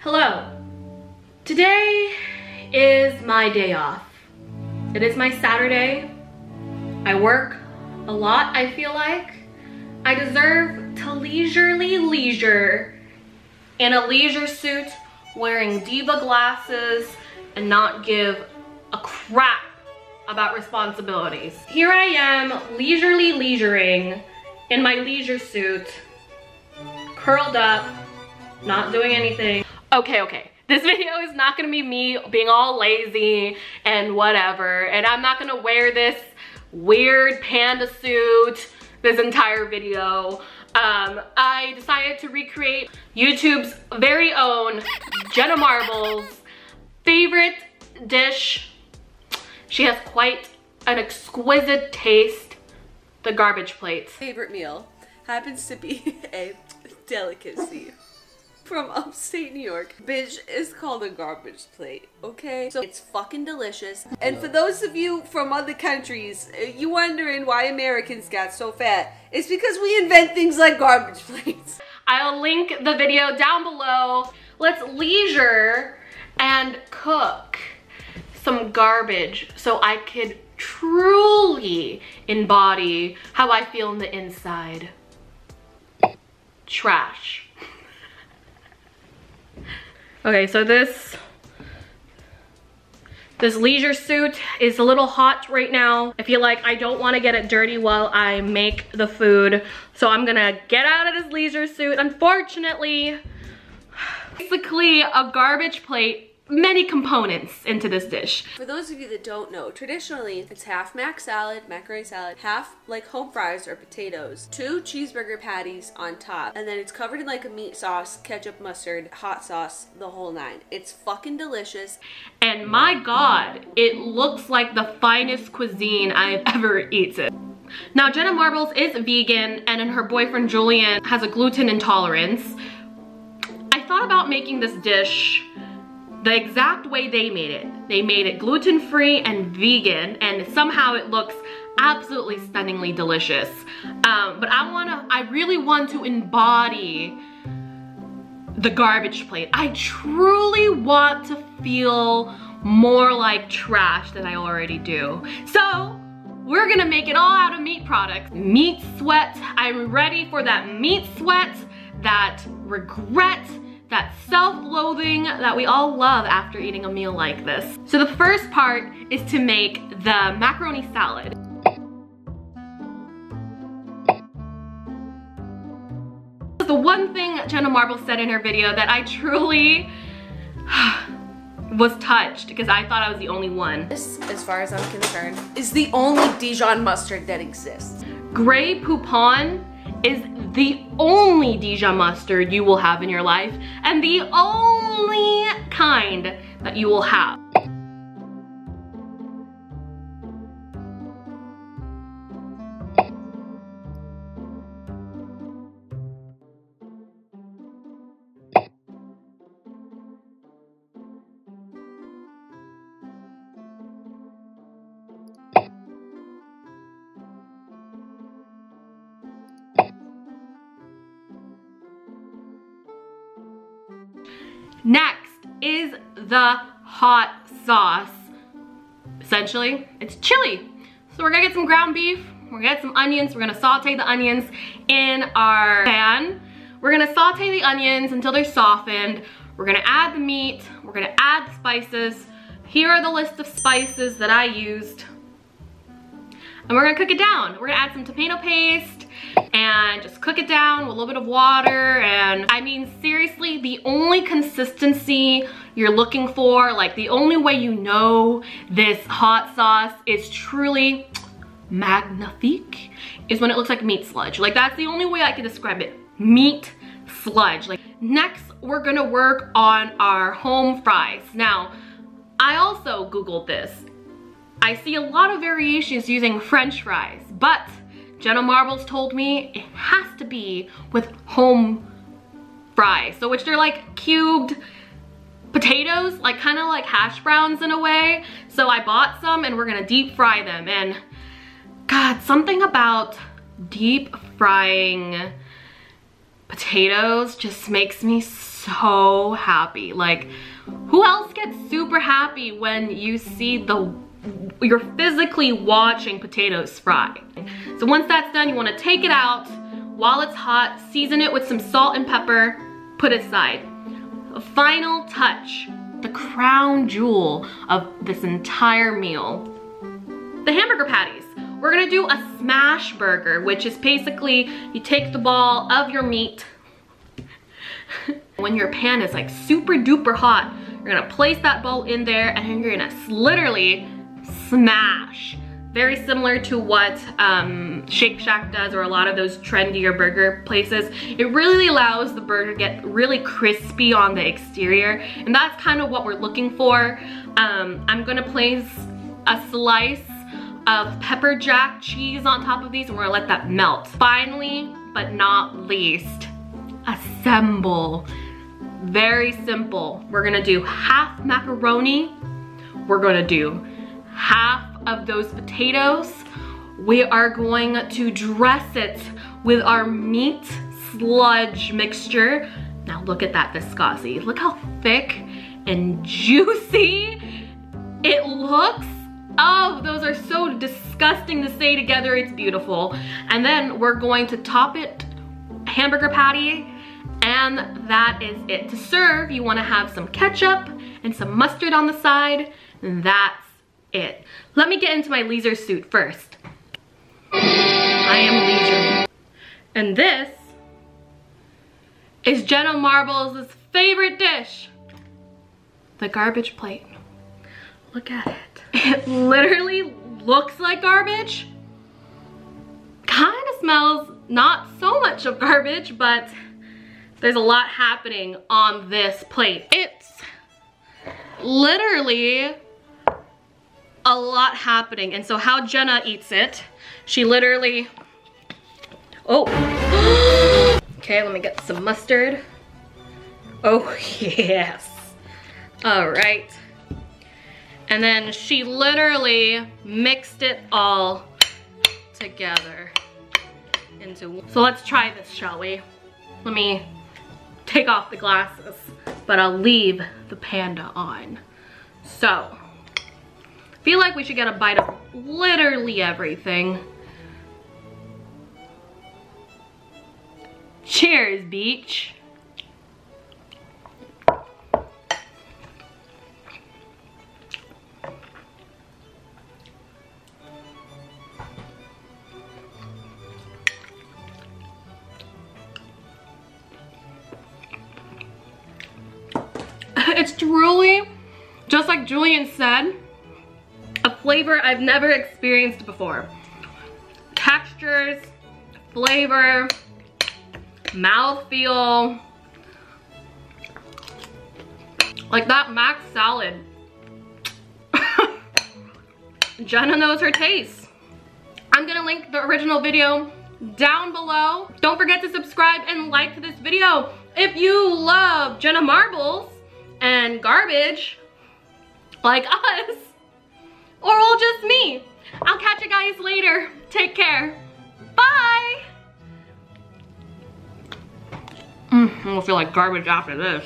Hello. Today is my day off. It is my Saturday. I work a lot, I feel like. I deserve to leisurely leisure in a leisure suit, wearing diva glasses, and not give a crap about responsibilities. Here I am, leisurely leisuring in my leisure suit, curled up, not doing anything. Okay. This video is not gonna be me being all lazy and whatever, and I'm not gonna wear this weird panda suit this entire video. I decided to recreate YouTube's very own Jenna Marbles' favorite dish. She has quite an exquisite taste, the garbage plate. Favorite meal happens to be a delicacy from upstate New York. Bitch, is called a garbage plate, okay? So it's fucking delicious. And for those of you from other countries, you wondering why Americans got so fat, it's because we invent things like garbage plates. I'll link the video down below. Let's leisure and cook some garbage so I could truly embody how I feel in the inside. Trash. Okay, so this leisure suit is a little hot right now. I feel like I don't want to get it dirty while I make the food, so I'm gonna get out of this leisure suit. Unfortunately, basically a garbage plate, many components into this dish. For those of you that don't know, traditionally it's half macaroni salad, half like home fries or potatoes, 2 cheeseburger patties on top, and then it's covered in like a meat sauce, ketchup, mustard, hot sauce, the whole 9. It's fucking delicious. And my God, it looks like the finest cuisine I've ever eaten. Now, Jenna Marbles is vegan, and then her boyfriend Julian has a gluten intolerance. I thought about making this dish the exact way they made it. They made it gluten-free and vegan, and somehow it looks absolutely stunningly delicious. But I really want to embody the garbage plate. I truly want to feel more like trash than I already do. So we're gonna make it all out of meat products. Meat sweat. I'm ready for that meat sweat, that regret, that self-loathing that we all love after eating a meal like this. So the first part is to make the macaroni salad. The one thing Jenna Marble said in her video that I truly was touched, because I thought I was the only one. This, as far as I'm concerned, is the only Dijon mustard that exists. Grey Poupon is the only Dijon mustard you will have in your life, and the only kind that you will have. Next is the hot sauce. Essentially, it's chili. So we're gonna get some ground beef, we're gonna get some onions, we're gonna saute the onions in our pan. We're gonna saute the onions until they're softened. We're gonna add the meat, we're gonna add the spices. Here are the list of spices that I used. And we're gonna cook it down. We're gonna add some tomato paste and just cook it down with a little bit of water. And I mean, seriously, the only consistency you're looking for, like the only way you know this hot sauce is truly magnifique, is when it looks like meat sludge. Like, that's the only way I can describe it. Meat sludge. Like, next, we're gonna work on our home fries. Now, I also Googled this. I see a lot of variations using French fries, but Jenna Marbles told me it has to be with home fries. So which they're like cubed potatoes, like kind of like hash browns in a way. So I bought some and we're gonna deep fry them. And God, something about deep frying potatoes just makes me so happy. Like, who else gets super happy when you see you're physically watching potatoes fry? So once that's done, you want to take it out while it's hot, season it with some salt and pepper, put it aside. A final touch, the crown jewel of this entire meal, the hamburger patties. We're gonna do a smash burger, which is basically you take the ball of your meat. When your pan is like super duper hot, you're gonna place that ball in there and you're gonna literally smash. Very similar to what Shake Shack does, or a lot of those trendier burger places. It really allows the burger to get really crispy on the exterior, and that's kind of what we're looking for. I'm gonna place a slice of pepper jack cheese on top of these, and we're gonna let that melt. Finally, but not least, assemble. Very simple. We're gonna do half macaroni. We're gonna do half of those potatoes. We are going to dress it with our meat sludge mixture. Now look at that viscosity. Look how thick and juicy it looks. Oh, those are so disgusting to say together. It's beautiful. And then we're going to top it hamburger patty, and that is it. To serve, you want to have some ketchup and some mustard on the side. And that's it. Let me get into my leisure suit first. I am leisurely. And this is Jenna Marbles' favorite dish, the garbage plate. Look at it. It literally looks like garbage. Kind of smells not so much of garbage, but there's a lot happening on this plate. It's literally a lot happening. And so how Jenna eats it, she literally, oh. Okay, let me get some mustard. Oh, yes. All right. And then she literally mixed it all together into, so let's try this, shall we? Let me take off the glasses, but I'll leave the panda on. So, I feel like we should get a bite of literally everything. Cheers, beach. It's truly, just like Julian said, a flavor I've never experienced before. Textures, flavor, mouthfeel. Like that mac salad. Jenna knows her taste. I'm gonna link the original video down below. Don't forget to subscribe and like this video if you love Jenna Marbles and garbage like us, or well, just me. I'll catch you guys later. Take care. Bye. I don't feel like garbage after this.